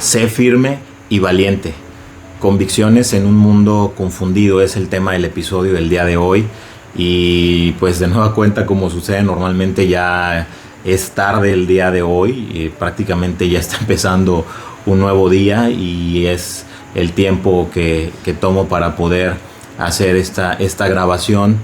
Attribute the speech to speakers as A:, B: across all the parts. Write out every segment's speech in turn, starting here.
A: Sé firme y valiente. Convicciones en un mundo confundido es el tema del episodio del día de hoy. Y pues de nueva cuenta, como sucede normalmente, ya es tarde el día de hoy. Prácticamente ya está empezando un nuevo día y es el tiempo que tomo para poder hacer esta grabación.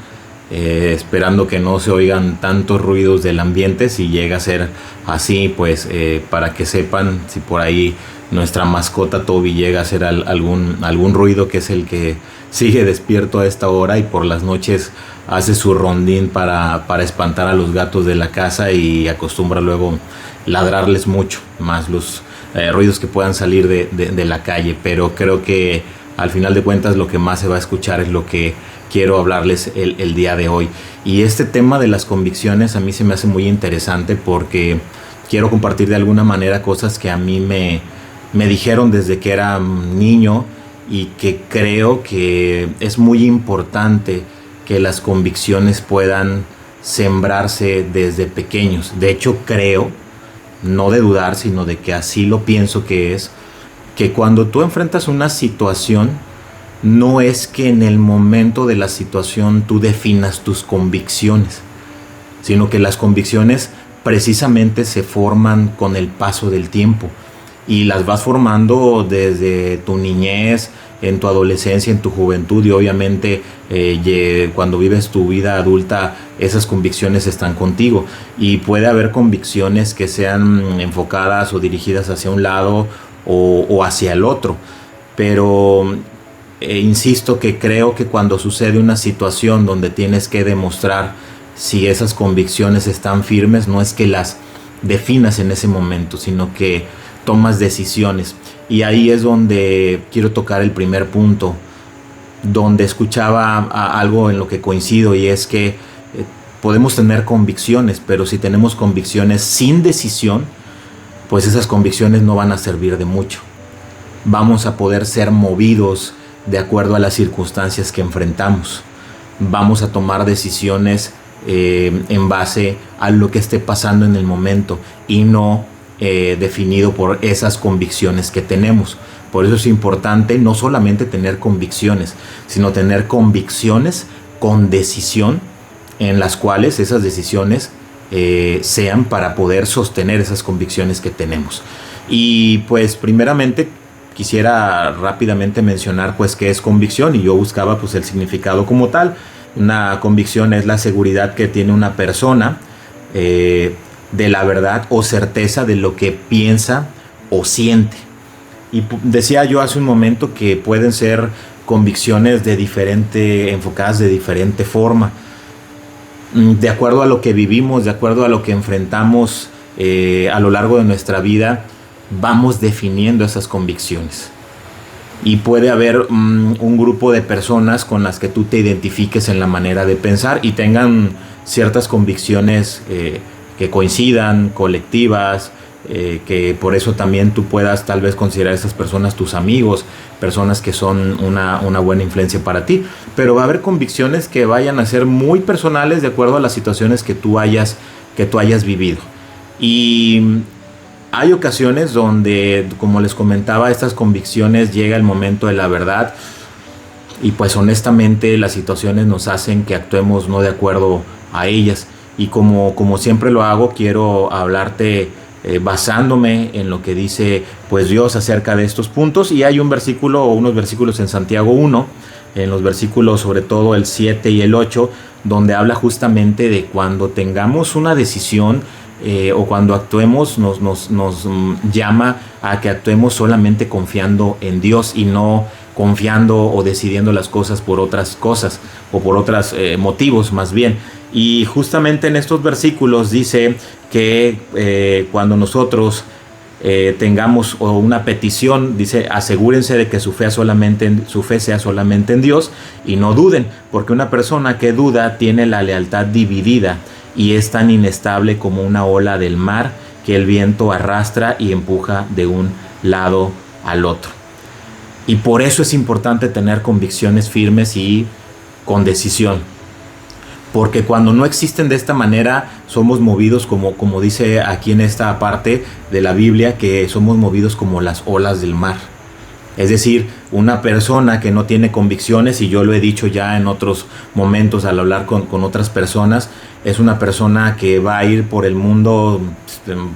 A: Esperando que no se oigan tantos ruidos del ambiente. Si llega a ser así, pues para que sepan, si por ahí nuestra mascota Toby llega a hacer algún ruido, que es el que sigue despierto a esta hora y por las noches hace su rondín para espantar a los gatos de la casa, y acostumbra luego ladrarles mucho, más los ruidos que puedan salir de la calle. Pero creo que al final de cuentas lo que más se va a escuchar es lo que quiero hablarles el día de hoy. Y este tema de las convicciones a mí se me hace muy interesante, porque quiero compartir de alguna manera cosas que a mí me dijeron desde que era niño, y que creo que es muy importante que las convicciones puedan sembrarse desde pequeños. De hecho, creo, no de dudar, sino de que así lo pienso que es, que cuando tú enfrentas una situación, no es que en el momento de la situación tú definas tus convicciones, sino que las convicciones precisamente se forman con el paso del tiempo, y las vas formando desde tu niñez, en tu adolescencia, en tu juventud, y obviamente cuando vives tu vida adulta esas convicciones están contigo. Y puede haber convicciones que sean enfocadas o dirigidas hacia un lado o hacia el otro, pero insisto que creo que cuando sucede una situación donde tienes que demostrar si esas convicciones están firmes, no es que las definas en ese momento, sino que tomas decisiones. Y ahí es donde quiero tocar el primer punto, donde escuchaba algo en lo que coincido, y es que podemos tener convicciones, pero si tenemos convicciones sin decisión, pues esas convicciones no van a servir de mucho. Vamos a poder ser movidos de acuerdo a las circunstancias que enfrentamos. Vamos a tomar decisiones en base a lo que esté pasando en el momento, y no definido por esas convicciones que tenemos. Por eso es importante no solamente tener convicciones, sino tener convicciones con decisión, en las cuales esas decisiones sean para poder sostener esas convicciones que tenemos. Y pues primeramente quisiera rápidamente mencionar pues qué es convicción, y yo buscaba pues el significado como tal. Una convicción es la seguridad que tiene una persona de la verdad o certeza de lo que piensa o siente. Y decía yo hace un momento que pueden ser convicciones enfocadas de diferente forma, de acuerdo a lo que vivimos, de acuerdo a lo que enfrentamos a lo largo de nuestra vida. Vamos definiendo esas convicciones, y puede haber un grupo de personas con las que tú te identifiques en la manera de pensar y tengan ciertas convicciones que coincidan, colectivas, que por eso también tú puedas tal vez considerar a esas personas tus amigos, personas que son una buena influencia para ti. Pero va a haber convicciones que vayan a ser muy personales de acuerdo a las situaciones que tú hayas vivido. Y hay ocasiones donde, como les comentaba, estas convicciones llega el momento de la verdad, y pues honestamente las situaciones nos hacen que actuemos no de acuerdo a ellas. Y como siempre lo hago, quiero hablarte basándome en lo que dice pues Dios acerca de estos puntos. Y hay un versículo o unos versículos en Santiago 1, en los versículos sobre todo el 7 y el 8, donde habla justamente de cuando tengamos una decisión o cuando actuemos, nos llama a que actuemos solamente confiando en Dios, y no confiando o decidiendo las cosas por otras cosas o por otros motivos más bien. Y justamente en estos versículos dice que cuando nosotros tengamos una petición, dice: asegúrense de que su fe sea solamente en Dios, y no duden, porque una persona que duda tiene la lealtad dividida y es tan inestable como una ola del mar que el viento arrastra y empuja de un lado al otro. Y por eso es importante tener convicciones firmes y con decisión, porque cuando no existen de esta manera somos movidos como dice aquí en esta parte de la Biblia, que somos movidos como las olas del mar. Es decir, una persona que no tiene convicciones, y yo lo he dicho ya en otros momentos al hablar con otras personas, es una persona que va a ir por el mundo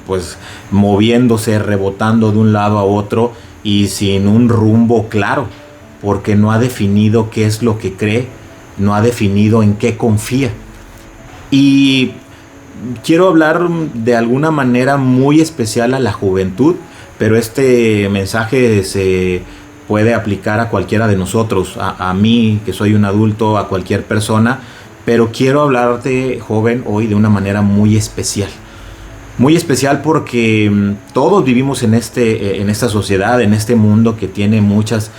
A: pues moviéndose, rebotando de un lado a otro y sin un rumbo claro, porque no ha definido qué es lo que cree, no ha definido en qué confía. Y quiero hablar de alguna manera muy especial a la juventud, pero este mensaje se puede aplicar a cualquiera de nosotros, a mí que soy un adulto, a cualquier persona, pero quiero hablarte, joven, hoy de una manera muy especial. Muy especial porque todos vivimos en esta sociedad, en este mundo que tiene muchos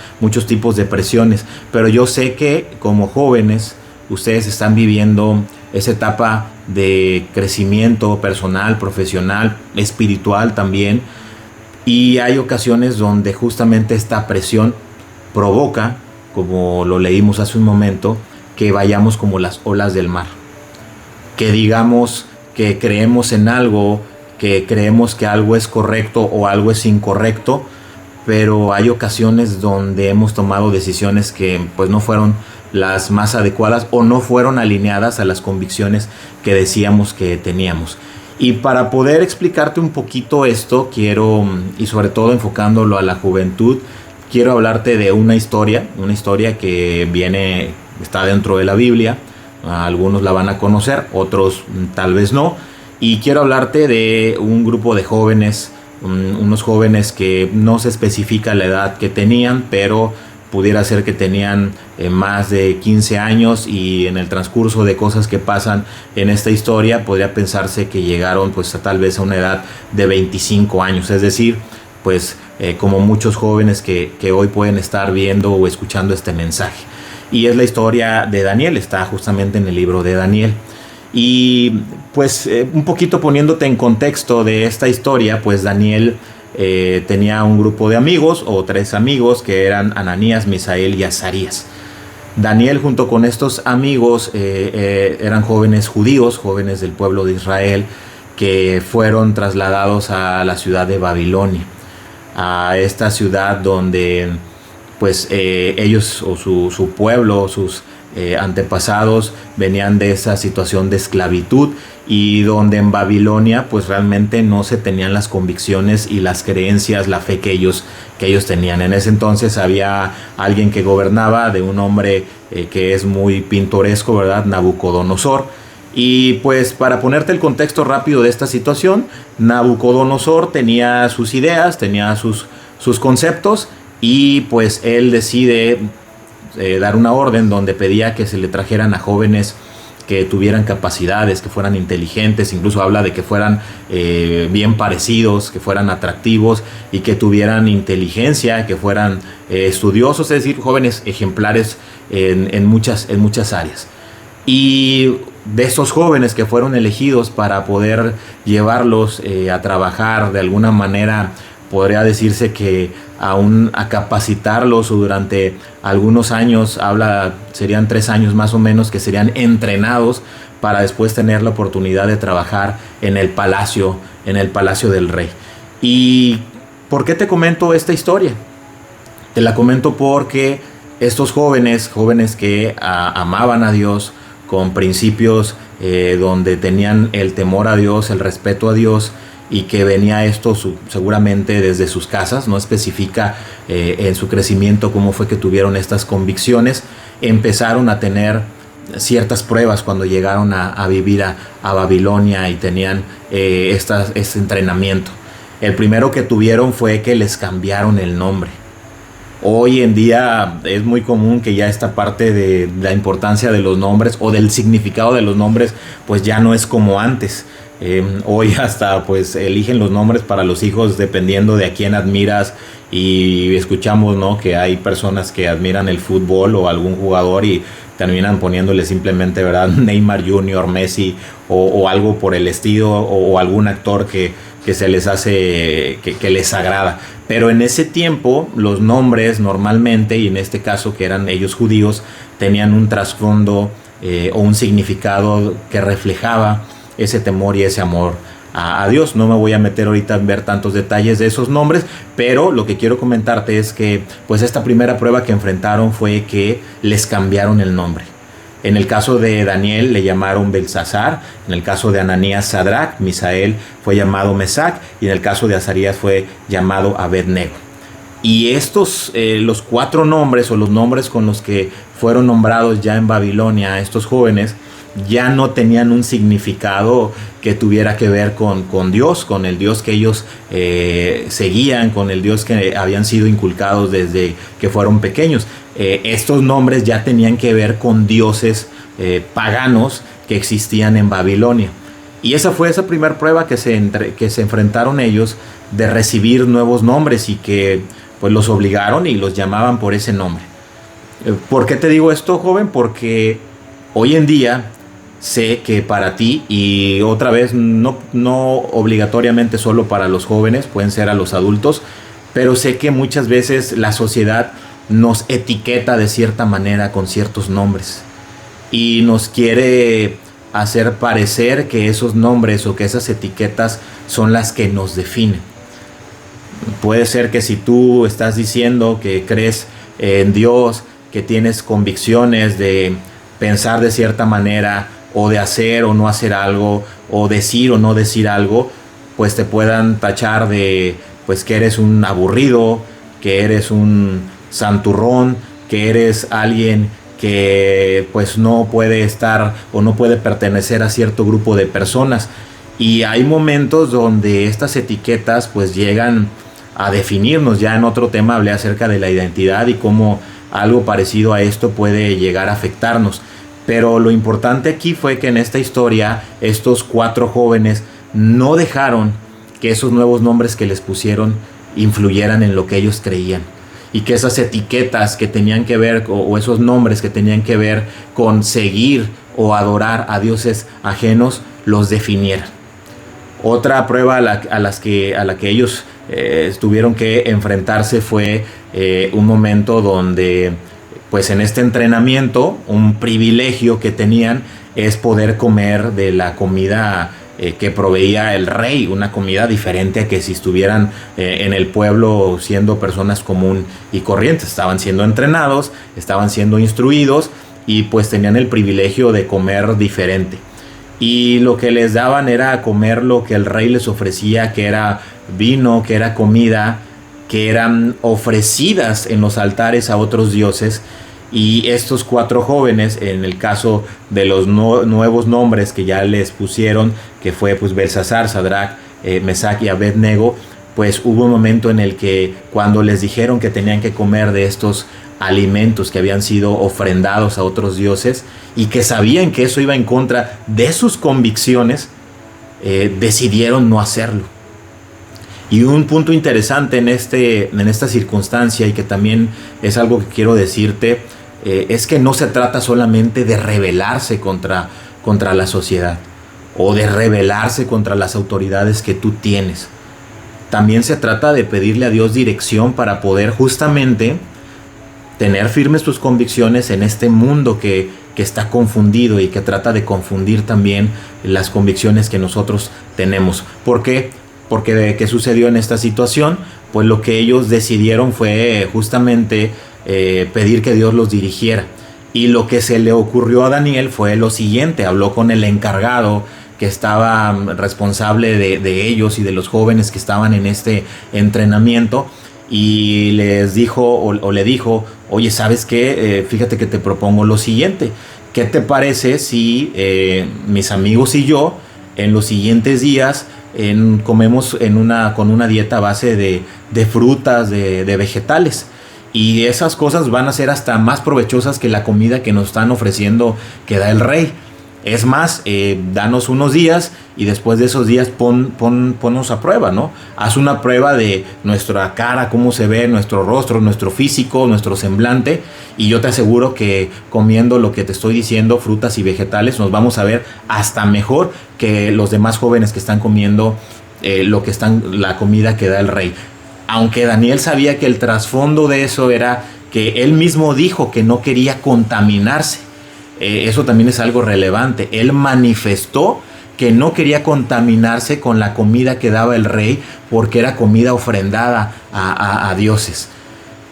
A: tipos de presiones, pero yo sé que como jóvenes ustedes están viviendo esa etapa de crecimiento personal, profesional, espiritual también, y hay ocasiones donde justamente esta presión provoca, como lo leímos hace un momento, que vayamos como las olas del mar, que digamos que creemos en algo, que creemos que algo es correcto o algo es incorrecto, pero hay ocasiones donde hemos tomado decisiones que pues no fueron las más adecuadas o no fueron alineadas a las convicciones que decíamos que teníamos. Y para poder explicarte un poquito esto, quiero, y sobre todo enfocándolo a la juventud, quiero hablarte de una historia que está dentro de la Biblia. Algunos la van a conocer, otros tal vez no. Y quiero hablarte de un grupo de jóvenes, unos jóvenes que no se especifica la edad que tenían, pero pudiera ser que tenían más de 15 años, y en el transcurso de cosas que pasan en esta historia podría pensarse que llegaron pues tal vez a una edad de 25 años, es decir, pues como muchos jóvenes que hoy pueden estar viendo o escuchando este mensaje. Y es la historia de Daniel, está justamente en el libro de Daniel. Y pues un poquito poniéndote en contexto de esta historia, pues Daniel tenía un grupo de amigos, o 3 amigos, que eran Ananías, Misael y Azarías. Daniel, junto con estos amigos, eran jóvenes judíos, jóvenes del pueblo de Israel, que fueron trasladados a la ciudad de Babilonia, a esta ciudad donde pues ellos o su pueblo, sus antepasados venían de esa situación de esclavitud, y donde en Babilonia pues realmente no se tenían las convicciones y las creencias, la fe que ellos tenían. En ese entonces había alguien que gobernaba, de un hombre que es muy pintoresco, ¿verdad? Nabucodonosor. Y pues para ponerte el contexto rápido de esta situación, Nabucodonosor tenía sus ideas, tenía sus conceptos, y pues él decide dar una orden donde pedía que se le trajeran a jóvenes que tuvieran capacidades, que fueran inteligentes, incluso habla de que fueran bien parecidos, que fueran atractivos y que tuvieran inteligencia, que fueran estudiosos, es decir, jóvenes ejemplares en muchas áreas. Y de esos jóvenes que fueron elegidos para poder llevarlos a trabajar de alguna manera, podría decirse que a capacitarlos durante algunos años, serían 3 años más o menos, que serían entrenados para después tener la oportunidad de trabajar en el palacio del rey. ¿Y por qué te comento esta historia? Te la comento porque estos jóvenes que amaban a Dios, con principios donde tenían el temor a Dios, el respeto a Dios, y que venía esto seguramente desde sus casas, no especifica en su crecimiento cómo fue que tuvieron estas convicciones, empezaron a tener ciertas pruebas cuando llegaron a vivir a Babilonia y tenían este entrenamiento. El primero que tuvieron fue que les cambiaron el nombre. Hoy en día es muy común que ya esta parte de la importancia de los nombres o del significado de los nombres pues ya no es como antes. Hoy hasta pues eligen los nombres para los hijos dependiendo de a quién admiras, y escuchamos, ¿no?, que hay personas que admiran el fútbol o algún jugador y terminan poniéndole simplemente, ¿verdad?, Neymar Jr., Messi o algo por el estilo, o algún actor que se les hace, que les agrada. Pero en ese tiempo los nombres normalmente, y en este caso que eran ellos judíos, tenían un trasfondo o un significado que reflejaba ese temor y ese amor a Dios. No me voy a meter ahorita en ver tantos detalles de esos nombres, pero lo que quiero comentarte es que pues esta primera prueba que enfrentaron fue que les cambiaron el nombre. En el caso de Daniel le llamaron Belsasar, en el caso de Ananías Sadrach, Misael fue llamado Mesac, y en el caso de Azarías fue llamado Abednego. Y estos, los 4 nombres o los nombres con los que fueron nombrados ya en Babilonia estos jóvenes, ya no tenían un significado que tuviera que ver con Dios, con el Dios que ellos seguían, con el Dios que habían sido inculcados desde que fueron pequeños. Estos nombres ya tenían que ver con dioses paganos que existían en Babilonia. Y esa fue esa primera prueba que se enfrentaron ellos, de recibir nuevos nombres, y que pues los obligaron y los llamaban por ese nombre. ¿Por qué te digo esto, joven? Porque hoy en día sé que para ti, y otra vez no obligatoriamente solo para los jóvenes, pueden ser a los adultos, pero sé que muchas veces la sociedad nos etiqueta de cierta manera con ciertos nombres y nos quiere hacer parecer que esos nombres o que esas etiquetas son las que nos definen. Puede ser que si tú estás diciendo que crees en Dios, que tienes convicciones de pensar de cierta manera, o de hacer o no hacer algo, o decir o no decir algo, pues te puedan tachar de pues que eres un aburrido, que eres un santurrón, que eres alguien que pues no puede estar o no puede pertenecer a cierto grupo de personas. Y hay momentos donde estas etiquetas pues llegan a definirnos. Ya en otro tema hablé acerca de la identidad y cómo algo parecido a esto puede llegar a afectarnos. Pero lo importante aquí fue que en esta historia estos 4 jóvenes no dejaron que esos nuevos nombres que les pusieron influyeran en lo que ellos creían, y que esas etiquetas que tenían que ver, o esos nombres que tenían que ver con seguir o adorar a dioses ajenos, los definieran. Otra prueba a la que ellos tuvieron que enfrentarse fue un momento donde pues en este entrenamiento un privilegio que tenían es poder comer de la comida que proveía el rey, una comida diferente a que si estuvieran en el pueblo siendo personas común y corrientes. Estaban siendo entrenados, estaban siendo instruidos, y pues tenían el privilegio de comer diferente. Y lo que les daban era comer lo que el rey les ofrecía, que era vino, que era comida, que eran ofrecidas en los altares a otros dioses. Y estos 4 jóvenes, en el caso de los nuevos nombres que ya les pusieron, que fue pues Belsasar, Sadrach, Mesac y Abednego, pues hubo un momento en el que cuando les dijeron que tenían que comer de estos alimentos que habían sido ofrendados a otros dioses, y que sabían que eso iba en contra de sus convicciones, decidieron no hacerlo. Y un punto interesante en esta circunstancia, y que también es algo que quiero decirte, es que no se trata solamente de rebelarse contra la sociedad, o de rebelarse contra las autoridades que tú tienes. También se trata de pedirle a Dios dirección para poder justamente tener firmes tus convicciones en este mundo que está confundido, y que trata de confundir también las convicciones que nosotros tenemos. ¿Por qué? Porque ¿qué sucedió en esta situación? Pues lo que ellos decidieron fue justamente pedir que Dios los dirigiera. Y lo que se le ocurrió a Daniel fue lo siguiente: habló con el encargado que estaba responsable de ellos y de los jóvenes que estaban en este entrenamiento, y les dijo o le dijo: oye, ¿sabes qué? Fíjate que te propongo lo siguiente. ¿Qué te parece si mis amigos y yo en los siguientes días comemos con una dieta a base de frutas, de vegetales? Y esas cosas van a ser hasta más provechosas que la comida que nos están ofreciendo, que da el rey. Es más, danos unos días, y después de esos días ponnos a prueba, ¿no? Haz una prueba de nuestra cara, cómo se ve nuestro rostro, nuestro físico, nuestro semblante, y yo te aseguro que comiendo lo que te estoy diciendo, frutas y vegetales, nos vamos a ver hasta mejor que los demás jóvenes que están comiendo la comida que da el rey. Aunque Daniel sabía que el trasfondo de eso era que él mismo dijo que no quería contaminarse. eso también es algo relevante. Él manifestó que no quería contaminarse con la comida que daba el rey porque era comida ofrendada a dioses.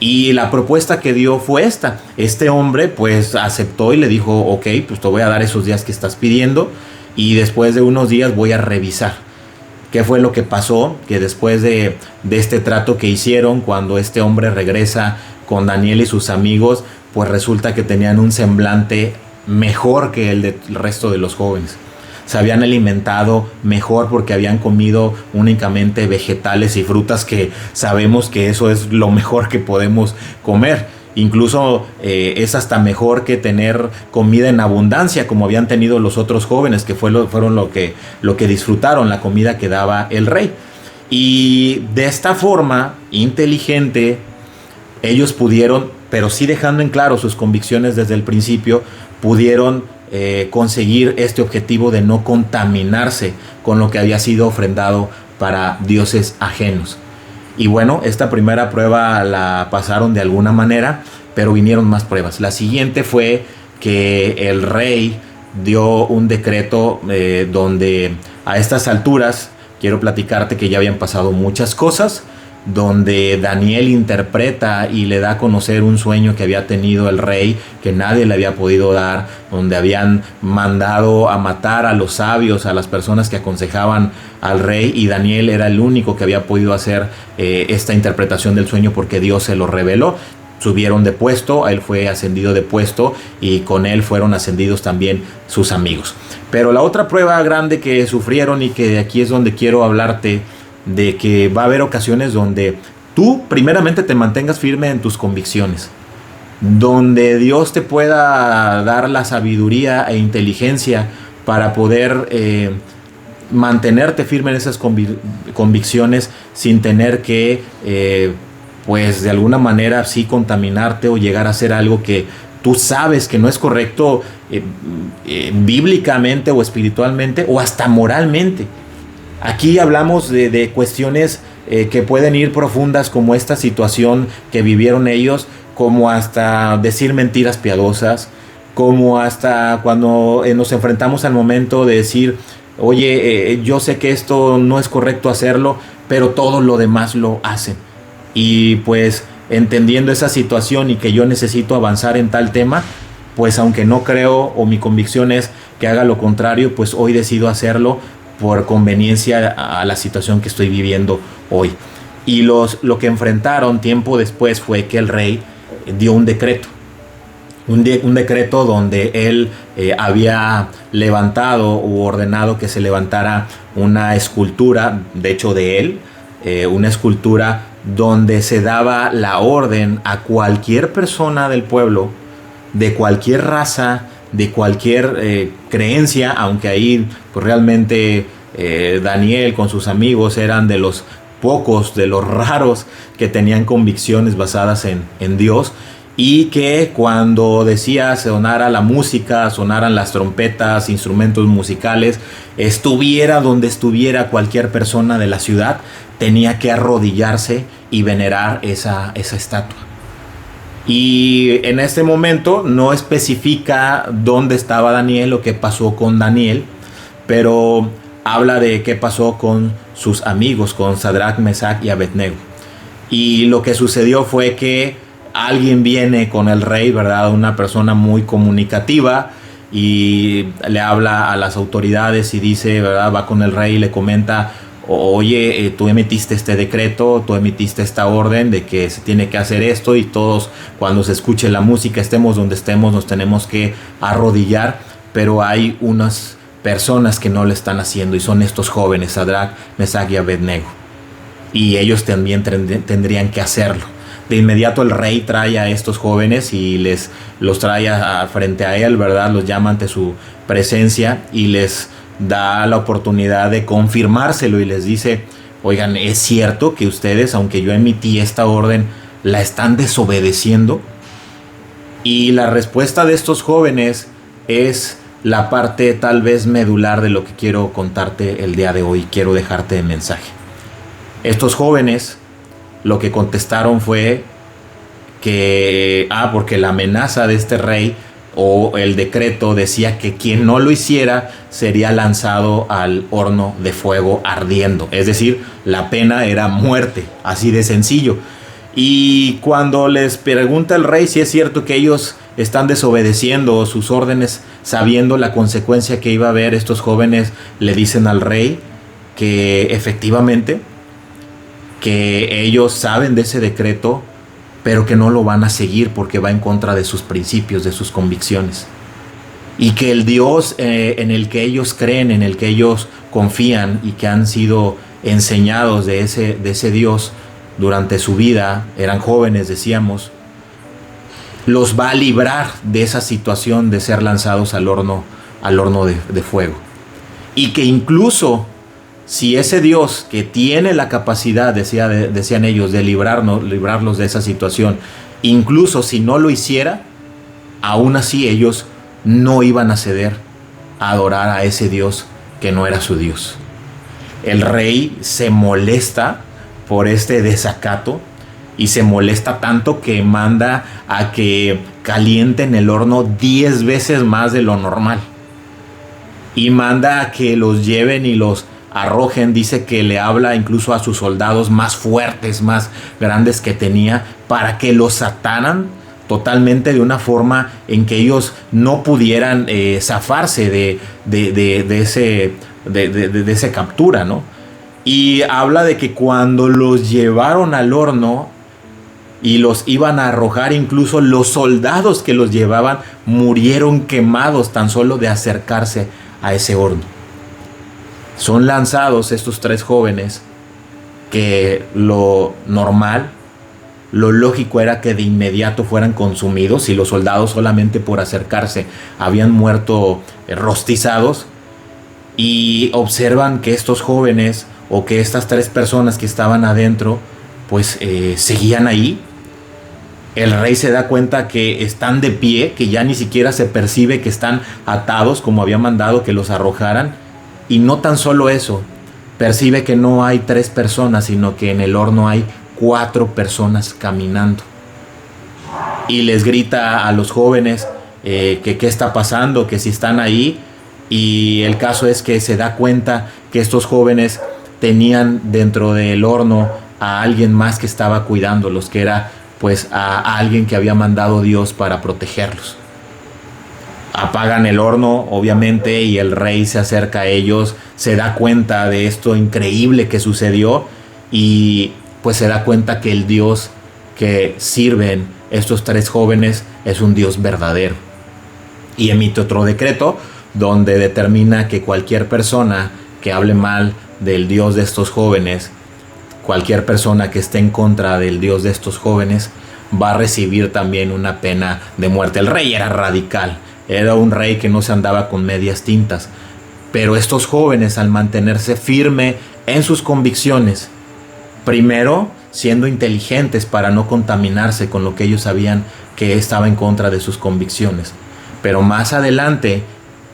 A: Y la propuesta que dio fue esta. Este hombre pues aceptó y le dijo, ok, pues te voy a dar esos días que estás pidiendo y después de unos días voy a revisar qué fue lo que pasó, que después de este trato que hicieron, cuando este hombre regresa con Daniel y sus amigos, pues resulta que tenían un semblante mejor que el del resto de los jóvenes. Se habían alimentado mejor porque habían comido únicamente vegetales y frutas, que sabemos que eso es lo mejor que podemos comer. Incluso es hasta mejor que tener comida en abundancia como habían tenido los otros jóvenes, que fueron lo que disfrutaron, la comida que daba el rey. Y de esta forma inteligente ellos pudieron, pero sí dejando en claro sus convicciones desde el principio, pudieron conseguir este objetivo de no contaminarse con lo que había sido ofrendado para dioses ajenos. Y bueno, esta primera prueba la pasaron de alguna manera, pero vinieron más pruebas. La siguiente fue que el rey dio un decreto donde a estas alturas, quiero platicarte que ya habían pasado muchas cosas, donde Daniel interpreta y le da a conocer un sueño que había tenido el rey, que nadie le había podido dar, donde habían mandado a matar a los sabios, a las personas que aconsejaban al rey, y Daniel era el único que había podido hacer esta interpretación del sueño porque Dios se lo reveló. Subieron de puesto, él fue ascendido de puesto y con él fueron ascendidos también sus amigos. Pero la otra prueba grande que sufrieron, y que de aquí es donde quiero hablarte, de que va a haber ocasiones donde tú primeramente te mantengas firme en tus convicciones, donde Dios te pueda dar la sabiduría e inteligencia para poder mantenerte firme en esas convicciones sin tener que pues de alguna manera sí contaminarte o llegar a hacer algo que tú sabes que no es correcto bíblicamente o espiritualmente o hasta moralmente. Aquí hablamos de cuestiones que pueden ir profundas, como esta situación que vivieron ellos, como hasta decir mentiras piadosas, como hasta cuando nos enfrentamos al momento de decir, oye, yo sé que esto no es correcto hacerlo, pero todo lo demás lo hacen. Y pues entendiendo esa situación y que yo necesito avanzar en tal tema, pues aunque no creo o mi convicción es que haga lo contrario, pues hoy decido hacerlo por conveniencia a la situación que estoy viviendo hoy. Y lo que enfrentaron tiempo después fue que el rey dio un decreto. Un decreto donde él había levantado u ordenado que se levantara una escultura, de hecho de él, una escultura donde se daba la orden a cualquier persona del pueblo, de cualquier raza, de cualquier creencia, aunque ahí pues realmente Daniel con sus amigos eran de los pocos, de los raros que tenían convicciones basadas en Dios, y que cuando decía sonara la música, sonaran las trompetas, instrumentos musicales, estuviera donde estuviera cualquier persona de la ciudad, tenía que arrodillarse y venerar esa estatua. Y en este momento no especifica dónde estaba Daniel o qué pasó con Daniel, pero habla de qué pasó con sus amigos, con Sadrach, Mesach y Abednego. Y lo que sucedió fue que alguien viene con el rey, ¿verdad? Una persona muy comunicativa, y le habla a las autoridades y dice, ¿verdad? Va con el rey y le comenta, oye, tú emitiste este decreto, tú emitiste esta orden de que se tiene que hacer esto, y todos cuando se escuche la música, estemos donde estemos, nos tenemos que arrodillar, pero hay unas personas que no lo están haciendo, y son estos jóvenes, Sadrach, Mesach y Abednego, y ellos también tendrían que hacerlo. De inmediato el rey trae a estos jóvenes y los trae frente a él, ¿verdad? Los llama ante su presencia y les da la oportunidad de confirmárselo, y les dice, oigan, ¿es cierto que ustedes, aunque yo emití esta orden, la están desobedeciendo? Y la respuesta de estos jóvenes es la parte tal vez medular de lo que quiero contarte el día de hoy, quiero dejarte de mensaje. Estos jóvenes lo que contestaron fue que, porque la amenaza de este rey o el decreto decía que quien no lo hiciera sería lanzado al horno de fuego ardiendo. Es decir, la pena era muerte, así de sencillo. Y cuando les pregunta el rey si es cierto que ellos están desobedeciendo sus órdenes, sabiendo la consecuencia que iba a haber, estos jóvenes le dicen al rey que efectivamente, que ellos saben de ese decreto, pero que no lo van a seguir porque va en contra de sus principios, de sus convicciones. Y que el Dios en el que ellos creen, en el que ellos confían y que han sido enseñados de ese Dios durante su vida, eran jóvenes, decíamos, los va a librar de esa situación de ser lanzados al horno de fuego. Y que incluso si ese Dios que tiene la capacidad, decían ellos, de librarlos de esa situación, incluso si no lo hiciera, aún así ellos no iban a ceder a adorar a ese Dios que no era su Dios. El rey se molesta por este desacato y se molesta tanto que manda a que calienten el horno 10 veces más de lo normal. Y manda a que los lleven y los arrojen. Dice que le habla incluso a sus soldados más fuertes, más grandes que tenía, para que los ataran totalmente de una forma en que ellos no pudieran zafarse de esa captura, ¿no? Y habla de que cuando los llevaron al horno y los iban a arrojar, incluso los soldados que los llevaban murieron quemados tan solo de acercarse a ese horno. Son lanzados estos 3 jóvenes que lo normal, lo lógico era que de inmediato fueran consumidos, y los soldados solamente por acercarse habían muerto rostizados. Y observan que estos jóvenes, o que estas 3 personas que estaban adentro, pues seguían ahí. El rey se da cuenta que están de pie, que ya ni siquiera se percibe que están atados como había mandado que los arrojaran. Y no tan solo eso, percibe que no hay 3 personas, sino que en el horno hay 4 personas caminando. Y les grita a los jóvenes que qué está pasando, que si están ahí. Y el caso es que se da cuenta que estos jóvenes tenían dentro del horno a alguien más que estaba cuidándolos, que era pues a alguien que había mandado Dios para protegerlos. Apagan el horno, obviamente, y el rey se acerca a ellos, se da cuenta de esto increíble que sucedió, y pues se da cuenta que el Dios que sirven estos 3 jóvenes es un Dios verdadero. Y emite otro decreto donde determina que cualquier persona que hable mal del Dios de estos jóvenes, cualquier persona que esté en contra del Dios de estos jóvenes, va a recibir también una pena de muerte. El rey era radical, era un rey que no se andaba con medias tintas, pero estos jóvenes, al mantenerse firme en sus convicciones, primero siendo inteligentes para no contaminarse con lo que ellos sabían que estaba en contra de sus convicciones, pero más adelante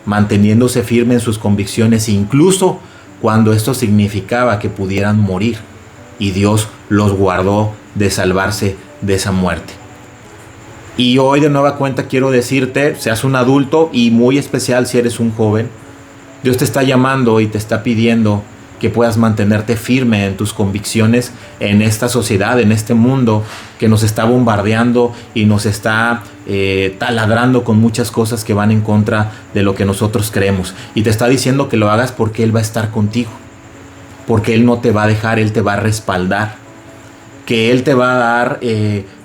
A: manteniéndose firme en sus convicciones, incluso cuando esto significaba que pudieran morir, y Dios los guardó de salvarse de esa muerte. Y hoy de nueva cuenta quiero decirte, seas un adulto, y muy especial si eres un joven, Dios te está llamando y te está pidiendo que puedas mantenerte firme en tus convicciones en esta sociedad, en este mundo que nos está bombardeando y nos está taladrando con muchas cosas que van en contra de lo que nosotros creemos. Y te está diciendo que lo hagas porque Él va a estar contigo, porque Él no te va a dejar, Él te va a respaldar, que Él te va a dar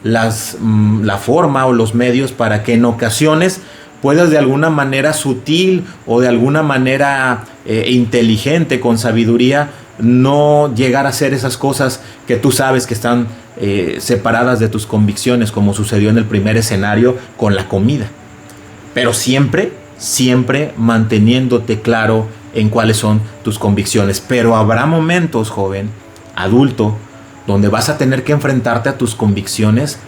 A: la forma o los medios para que en ocasiones puedas de alguna manera sutil o de alguna manera inteligente, con sabiduría, no llegar a hacer esas cosas que tú sabes que están separadas de tus convicciones, como sucedió en el primer escenario con la comida. Pero siempre manteniéndote claro en cuáles son tus convicciones. Pero habrá momentos, joven, adulto, donde vas a tener que enfrentarte a tus convicciones,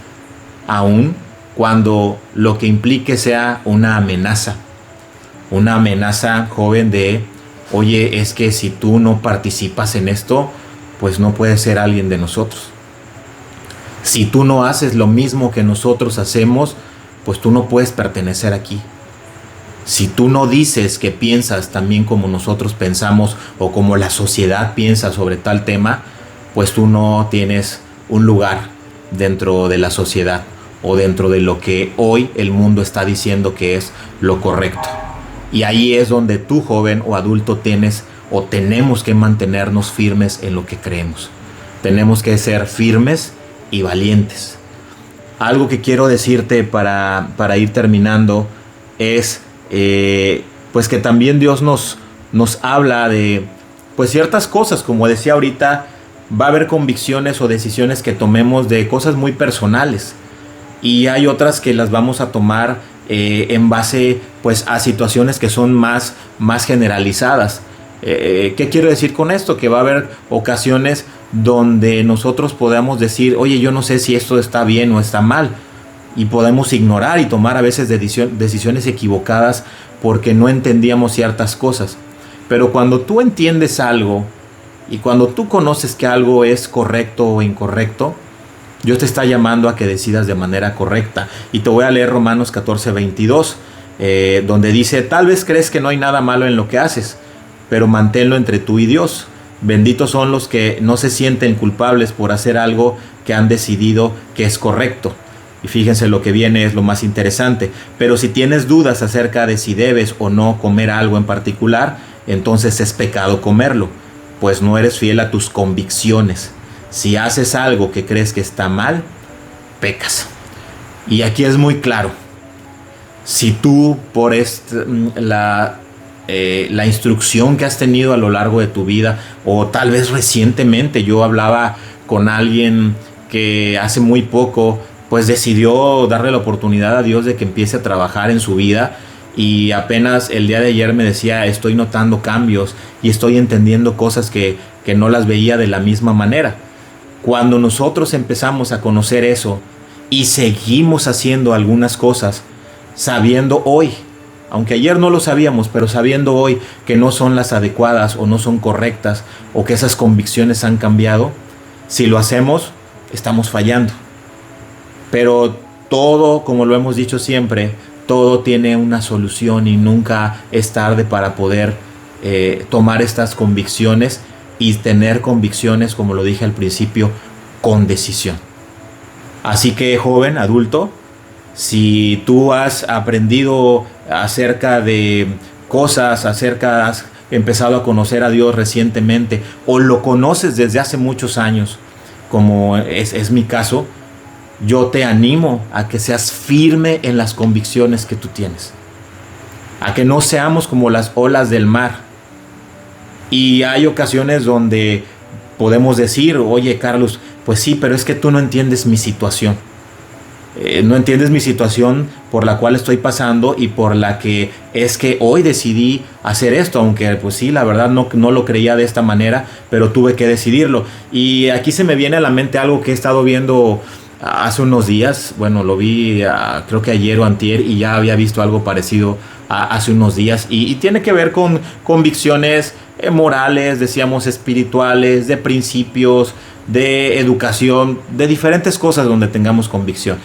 A: aún cuando lo que implique sea una amenaza, joven, de oye, es que si tú no participas en esto, pues no puedes ser alguien de nosotros. Si tú no haces lo mismo que nosotros hacemos, pues tú no puedes pertenecer aquí. Si tú no dices que piensas también como nosotros pensamos o como la sociedad piensa sobre tal tema, pues tú no tienes un lugar dentro de la sociedad o dentro de lo que hoy el mundo está diciendo que es lo correcto. Y ahí es donde tú, joven o adulto, tienes o tenemos que mantenernos firmes en lo que creemos. Tenemos que ser firmes y valientes. Algo que quiero decirte para ir terminando es pues que también Dios nos habla de pues ciertas cosas. Como decía ahorita, va a haber convicciones o decisiones que tomemos de cosas muy personales, y hay otras que las vamos a tomar en base pues a situaciones que son más generalizadas. ¿Qué quiero decir con esto? Que va a haber ocasiones donde nosotros podamos decir, oye, yo no sé si esto está bien o está mal, y podemos ignorar y tomar a veces decisiones equivocadas porque no entendíamos ciertas cosas. Pero cuando tú entiendes algo y cuando tú conoces que algo es correcto o incorrecto, Dios te está llamando a que decidas de manera correcta. Y te voy a leer Romanos 14:22, donde dice: tal vez crees que no hay nada malo en lo que haces, pero manténlo entre tú y Dios. Benditos son los que no se sienten culpables por hacer algo que han decidido que es correcto. Y fíjense, lo que viene es lo más interesante. Pero si tienes dudas acerca de si debes o no comer algo en particular, entonces es pecado comerlo, pues no eres fiel a tus convicciones. Si haces algo que crees que está mal, pecas. Y aquí es muy claro. Si tú, por la instrucción que has tenido a lo largo de tu vida, o tal vez recientemente, yo hablaba con alguien que hace muy poco pues decidió darle la oportunidad a Dios de que empiece a trabajar en su vida, y apenas el día de ayer me decía: estoy notando cambios y estoy entendiendo cosas que no las veía de la misma manera. Cuando nosotros empezamos a conocer eso y seguimos haciendo algunas cosas sabiendo hoy, aunque ayer no lo sabíamos, pero sabiendo hoy que no son las adecuadas o no son correctas, o que esas convicciones han cambiado, si lo hacemos, estamos fallando. Pero todo, como lo hemos dicho siempre, todo tiene una solución y nunca es tarde para poder tomar estas convicciones y tener convicciones, como lo dije al principio, con decisión. Así que, joven, adulto, si tú has aprendido acerca de cosas, has empezado a conocer a Dios recientemente, o lo conoces desde hace muchos años, como es mi caso, yo te animo a que seas firme en las convicciones que tú tienes, a que no seamos como las olas del mar. Y hay ocasiones donde podemos decir: oye, Carlos, pues sí, pero es que tú no entiendes mi situación. No entiendes mi situación por la cual estoy pasando y por la que es que hoy decidí hacer esto, aunque pues sí, la verdad no lo creía de esta manera, pero tuve que decidirlo. Y aquí se me viene a la mente algo que he estado viendo hace unos días. Bueno, lo vi creo que ayer o antier, y ya había visto algo parecido hace unos días, y tiene que ver con convicciones morales, decíamos, espirituales, de principios, de educación, de diferentes cosas donde tengamos convicción.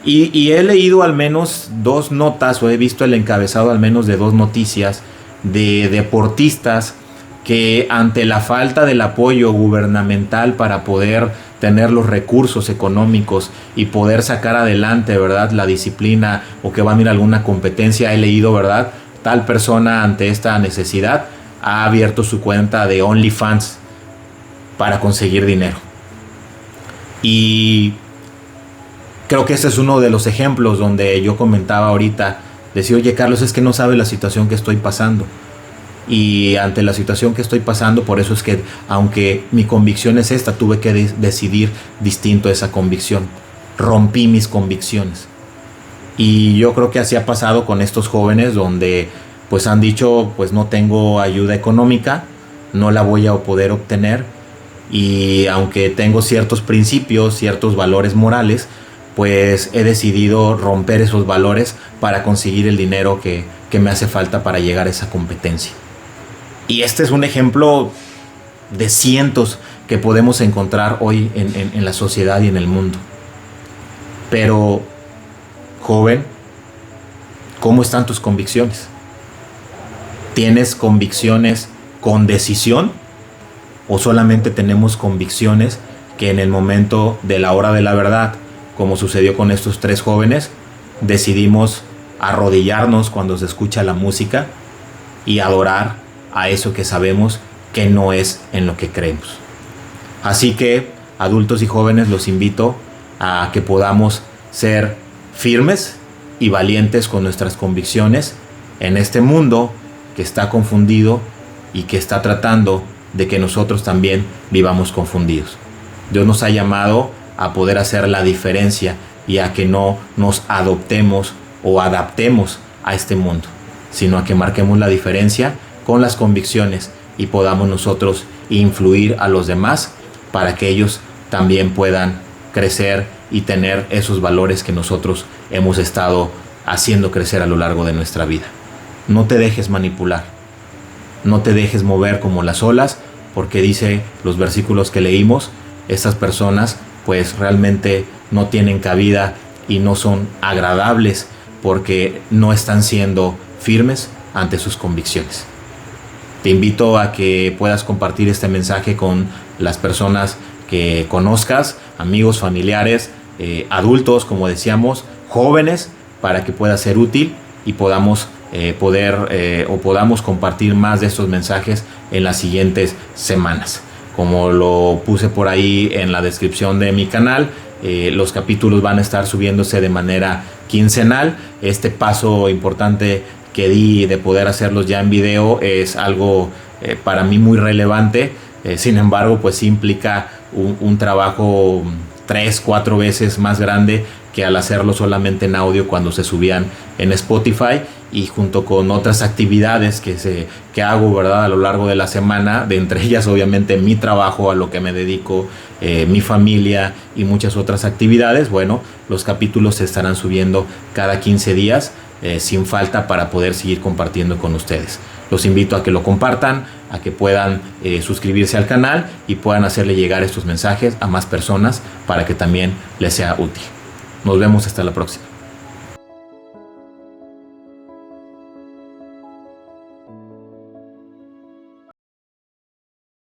A: Y he leído al menos 2 notas, o he visto el encabezado al menos de 2 noticias de deportistas que, ante la falta del apoyo gubernamental para poder tener los recursos económicos y poder sacar adelante, ¿verdad?, la disciplina, o que van a ir a alguna competencia, he leído, ¿verdad?, tal persona ante esta necesidad ha abierto su cuenta de OnlyFans para conseguir dinero. Y creo que ese es uno de los ejemplos donde yo comentaba ahorita, decía: oye, Carlos, es que no sabes la situación que estoy pasando. Y ante la situación que estoy pasando, por eso es que, aunque mi convicción es esta, tuve que decidir distinto a esa convicción. Rompí mis convicciones. Y yo creo que así ha pasado con estos jóvenes, donde pues han dicho: pues no tengo ayuda económica, no la voy a poder obtener, y aunque tengo ciertos principios, ciertos valores morales, pues he decidido romper esos valores para conseguir el dinero que me hace falta para llegar a esa competencia. Y este es un ejemplo de cientos que podemos encontrar hoy en la sociedad y en el mundo. Pero, joven, ¿Cómo están tus convicciones? ¿Tienes convicciones con decisión o solamente tenemos convicciones que en el momento de la hora de la verdad, como sucedió con estos 3 jóvenes, decidimos arrodillarnos cuando se escucha la música y adorar a eso que sabemos que no es en lo que creemos? Así que, adultos y jóvenes, los invito a que podamos ser firmes y valientes con nuestras convicciones en este mundo que está confundido y que está tratando de que nosotros también vivamos confundidos. Dios nos ha llamado a poder hacer la diferencia y a que no nos adoptemos o adaptemos a este mundo, sino a que marquemos la diferencia con las convicciones y podamos nosotros influir a los demás para que ellos también puedan crecer y tener esos valores que nosotros hemos estado haciendo crecer a lo largo de nuestra vida. No te dejes manipular, no te dejes mover como las olas, porque dice los versículos que leímos, estas personas pues realmente no tienen cabida y no son agradables porque no están siendo firmes ante sus convicciones. Te invito a que puedas compartir este mensaje con las personas que conozcas, amigos, familiares, adultos, como decíamos, jóvenes, para que pueda ser útil y podamos podamos compartir más de estos mensajes en las siguientes semanas. Como lo puse por ahí en la descripción de mi canal, los capítulos van a estar subiéndose de manera quincenal. Este paso importante que di de poder hacerlos ya en video es algo para mí muy relevante. Sin embargo, pues implica un trabajo 3-4 veces más grande que al hacerlo solamente en audio cuando se subían en Spotify, y junto con otras actividades que hago, ¿verdad?, a lo largo de la semana, de entre ellas obviamente mi trabajo, a lo que me dedico, mi familia y muchas otras actividades. Bueno, los capítulos se estarán subiendo cada 15 días sin falta para poder seguir compartiendo con ustedes. Los invito a que lo compartan, a que puedan suscribirse al canal y puedan hacerle llegar estos mensajes a más personas para que también les sea útil. Nos vemos hasta la próxima.